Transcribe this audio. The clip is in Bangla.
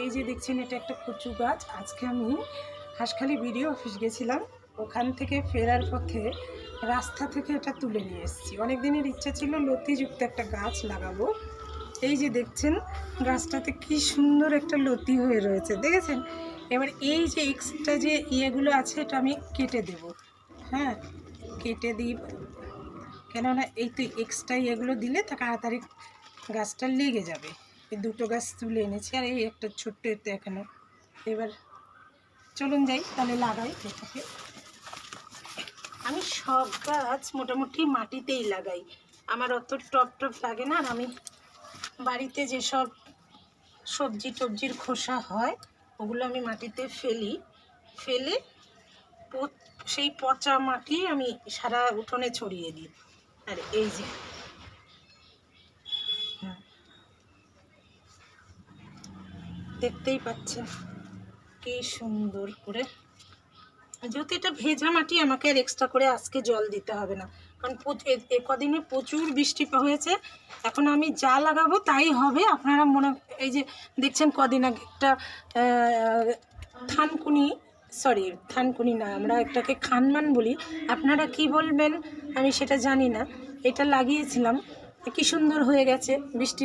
এই যে দেখছেন এটা একটা কচু গাছ। আজকে আমি হাঁসখালি বিডিও অফিস গেছিলাম, ওখান থেকে ফেরার পথে রাস্তা থেকে এটা তুলে নিয়ে এসেছি। অনেক দিনের ইচ্ছা ছিল লতিযুক্ত একটা গাছ লাগাবো। এই যে দেখছেন গাছটাতে কি সুন্দর একটা লতি হয়ে রয়েছে, দেখেছেন? এবার এই যে এক্সট্রা যে ইয়েগুলো আছে এটা আমি কেটে দেব। হ্যাঁ, কেটে দিই, কেননা এই তো এক্সট্রা ইয়েগুলো দিলে তা তাড়াতাড়ি গাছটা লেগে যাবে। এই দুটো গাছ তুলে এনেছি আর এই একটা ছোট্ট এতে এখানে। এবার চলুন যাই তাহলে লাগাই এটাকে। আমি সব গাছ মোটামুটি মাটিতেই লাগাই, আমার অত টপ লাগে না। আর আমি বাড়িতে যেসব সবজি টবজির খোসা হয় ওগুলো আমি মাটিতে ফেলে সেই পচা মাটি আমি সারা উঠোনে ছড়িয়ে দিই। আর এই যে দেখতেই পাচ্ছেন কি সুন্দর করে, যেহেতু এটা ভেজা মাটি আমাকে আর এক্সট্রা করে আজকে জল দিতে হবে না, কারণ কদিনে প্রচুর বৃষ্টি হয়েছে। এখন আমি যা লাগাবো তাই হবে। আপনারা এই যে দেখছেন কদিন আগে একটা থানকুনি না, আমরা একটাকে খানমান বলি, আপনারা কি বলবেন আমি সেটা জানি না, এটা লাগিয়েছিলাম, কি সুন্দর হয়ে গেছে বৃষ্টির